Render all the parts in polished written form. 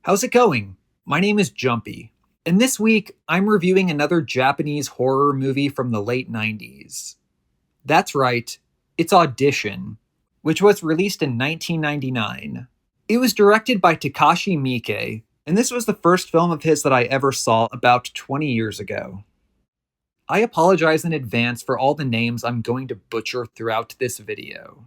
How's it going? My name is Jumpy, and this week I'm reviewing another Japanese horror movie from the late 90s. That's right, it's Audition, which was released in 1999. It was directed by Takashi Miike, and this was the first film of his that I ever saw about 20 years ago. I apologize in advance for all the names I'm going to butcher throughout this video.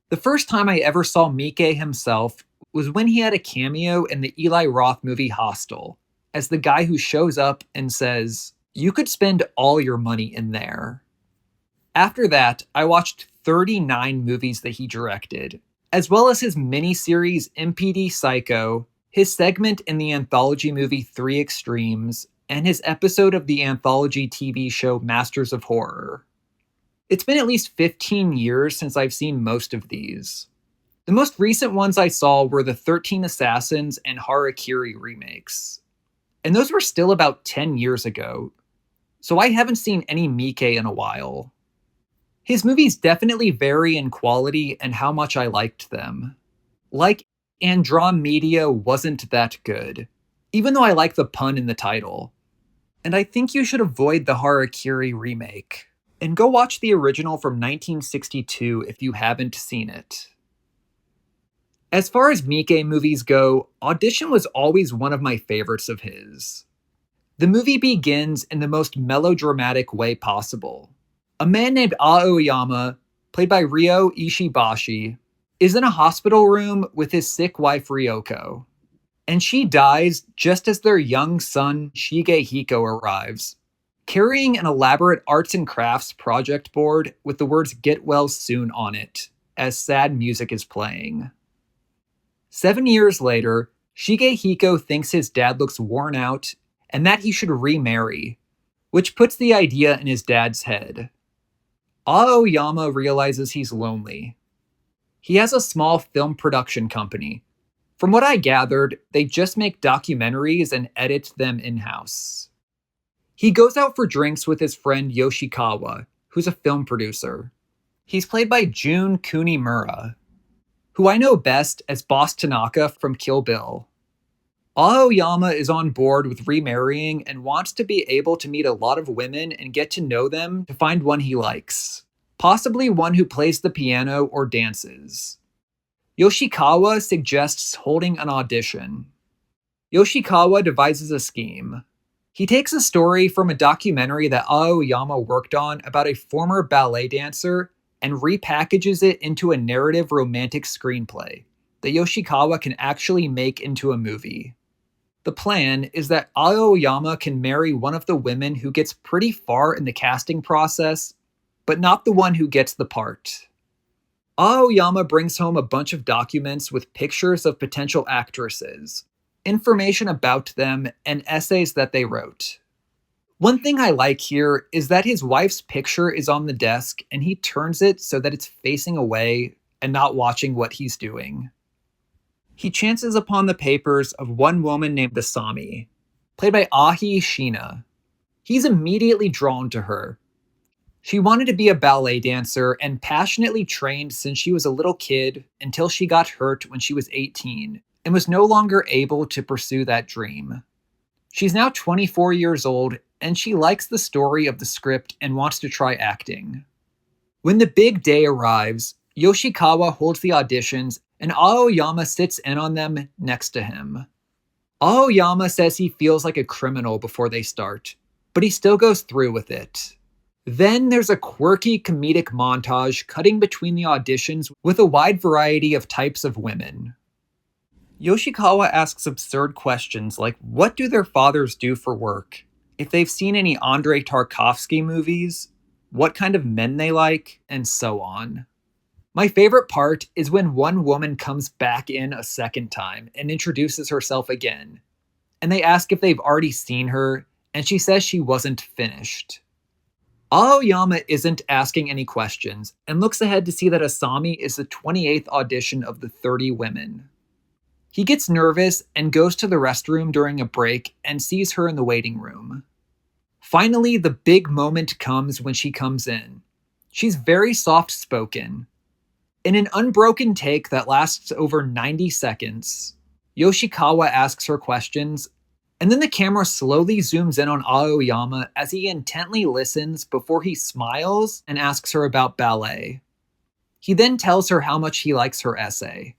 The first time I ever saw Miike himself was when he had a cameo in the Eli Roth movie Hostel, as the guy who shows up and says, "You could spend all your money in there." After that, I watched 39 movies that he directed, as well as his miniseries MPD Psycho, his segment in the anthology movie Three Extremes, and his episode of the anthology TV show Masters of Horror. It's been at least 15 years since I've seen most of these. The most recent ones I saw were the 13 Assassins and Harakiri remakes. And those were still about 10 years ago, so I haven't seen any Miike in a while. His movies definitely vary in quality and how much I liked them. Like, Andromeda wasn't that good, even though I like the pun in the title. And I think you should avoid the Harakiri remake, and go watch the original from 1962 if you haven't seen it. As far as Miike movies go, Audition was always one of my favorites of his. The movie begins in the most melodramatic way possible. A man named Aoyama, played by Ryo Ishibashi, is in a hospital room with his sick wife Ryoko, and she dies just as their young son Shigehiko arrives, carrying an elaborate arts and crafts project board with the words "Get Well Soon" on it, as sad music is playing. 7 years later, Shigehiko thinks his dad looks worn out and that he should remarry, which puts the idea in his dad's head. Aoyama realizes he's lonely. He has a small film production company. From what I gathered, they just make documentaries and edit them in-house. He goes out for drinks with his friend Yoshikawa, who's a film producer. He's played by Jun Kunimura, who I know best as Boss Tanaka from Kill Bill. Aoyama is on board with remarrying and wants to be able to meet a lot of women and get to know them to find one he likes, possibly one who plays the piano or dances. Yoshikawa suggests holding an audition. Yoshikawa devises a scheme. He takes a story from a documentary that Aoyama worked on about a former ballet dancer and repackages it into a narrative romantic screenplay that Yoshikawa can actually make into a movie. The plan is that Aoyama can marry one of the women who gets pretty far in the casting process, but not the one who gets the part. Aoyama brings home a bunch of documents with pictures of potential actresses, information about them, and essays that they wrote. One thing I like here is that his wife's picture is on the desk and he turns it so that it's facing away and not watching what he's doing. He chances upon the papers of one woman named Asami, played by Eihi Shiina. He's immediately drawn to her. She wanted to be a ballet dancer and passionately trained since she was a little kid until she got hurt when she was 18 and was no longer able to pursue that dream. She's now 24 years old and she likes the story of the script and wants to try acting. When the big day arrives, Yoshikawa holds the auditions and Aoyama sits in on them next to him. Aoyama says he feels like a criminal before they start, but he still goes through with it. Then there's a quirky comedic montage cutting between the auditions with a wide variety of types of women. Yoshikawa asks absurd questions like what do their fathers do for work, if they've seen any Andrei Tarkovsky movies, what kind of men they like, and so on. My favorite part is when one woman comes back in a second time and introduces herself again, and they ask if they've already seen her, and she says she wasn't finished. Aoyama isn't asking any questions and looks ahead to see that Asami is the 28th audition of the 30 women. He gets nervous and goes to the restroom during a break and sees her in the waiting room. Finally, the big moment comes when she comes in. She's very soft-spoken. In an unbroken take that lasts over 90 seconds, Yoshikawa asks her questions, and then the camera slowly zooms in on Aoyama as he intently listens before he smiles and asks her about ballet. He then tells her how much he likes her essay.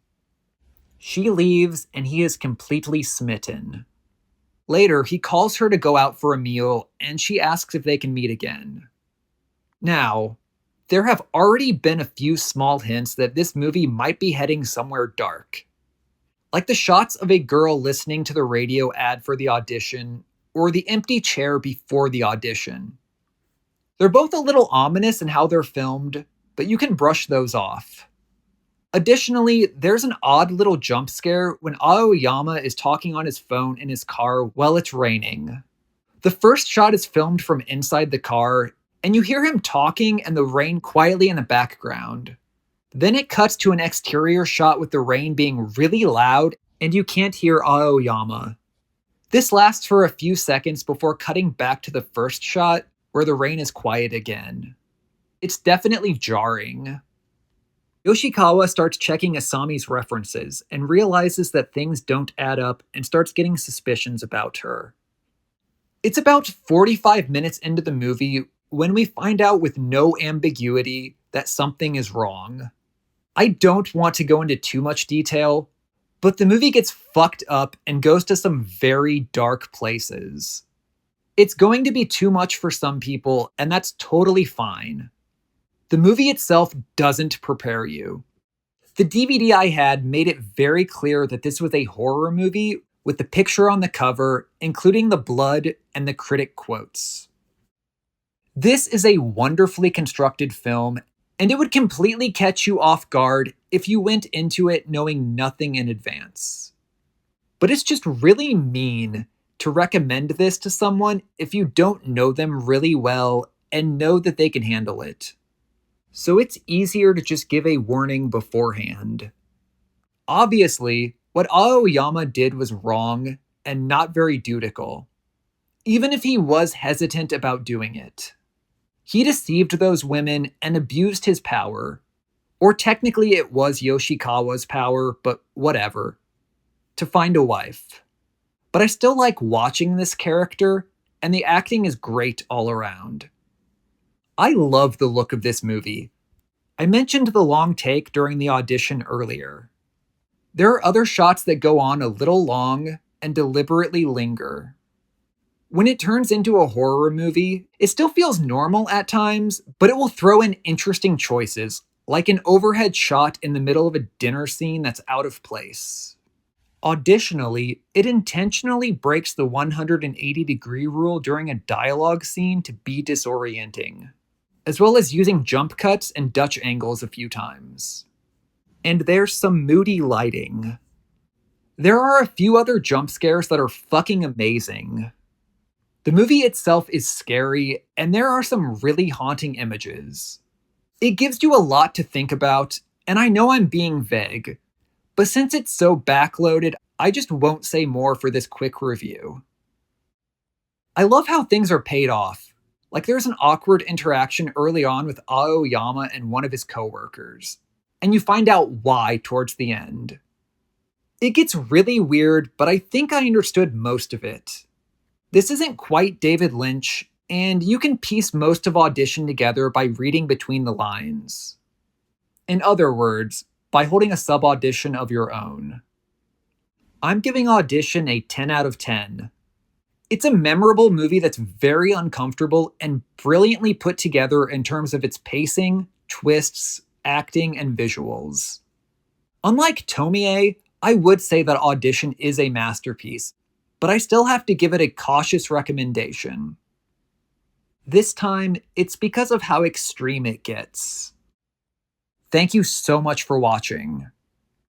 She leaves, and he is completely smitten. Later, he calls her to go out for a meal, and she asks if they can meet again. Now, there have already been a few small hints that this movie might be heading somewhere dark. Like the shots of a girl listening to the radio ad for the audition, or the empty chair before the audition. They're both a little ominous in how they're filmed, but you can brush those off. Additionally, there's an odd little jump scare when Aoyama is talking on his phone in his car while it's raining. The first shot is filmed from inside the car, and you hear him talking and the rain quietly in the background. Then it cuts to an exterior shot with the rain being really loud, and you can't hear Aoyama. This lasts for a few seconds before cutting back to the first shot, where the rain is quiet again. It's definitely jarring. Yoshikawa starts checking Asami's references and realizes that things don't add up and starts getting suspicions about her. It's about 45 minutes into the movie when we find out with no ambiguity that something is wrong. I don't want to go into too much detail, but the movie gets fucked up and goes to some very dark places. It's going to be too much for some people, and that's totally fine. The movie itself doesn't prepare you. The DVD I had made it very clear that this was a horror movie with the picture on the cover, including the blood and the critic quotes. This is a wonderfully constructed film, and it would completely catch you off guard if you went into it knowing nothing in advance. But it's just really mean to recommend this to someone if you don't know them really well and know that they can handle it. So it's easier to just give a warning beforehand. Obviously, what Aoyama did was wrong and not very dutiful, even if he was hesitant about doing it. He deceived those women and abused his power. Or technically it was Yoshikawa's power, but whatever. To find a wife. But I still like watching this character, and the acting is great all around. I love the look of this movie. I mentioned the long take during the audition earlier. There are other shots that go on a little long and deliberately linger. When it turns into a horror movie, it still feels normal at times, but it will throw in interesting choices, like an overhead shot in the middle of a dinner scene that's out of place. Additionally, it intentionally breaks the 180-degree rule during a dialogue scene to be disorienting, as well as using jump cuts and Dutch angles a few times. And there's some moody lighting. There are a few other jump scares that are fucking amazing. The movie itself is scary, and there are some really haunting images. It gives you a lot to think about, and I know I'm being vague, but since it's so backloaded, I just won't say more for this quick review. I love how things are paid off. Like there's an awkward interaction early on with Aoyama and one of his coworkers, and you find out why towards the end. It gets really weird, but I think I understood most of it. This isn't quite David Lynch, and you can piece most of Audition together by reading between the lines. In other words, by holding a sub-audition of your own. I'm giving Audition a 10 out of 10. It's a memorable movie that's very uncomfortable and brilliantly put together in terms of its pacing, twists, acting, and visuals. Unlike Tomie, I would say that Audition is a masterpiece, but I still have to give it a cautious recommendation. This time, it's because of how extreme it gets. Thank you so much for watching.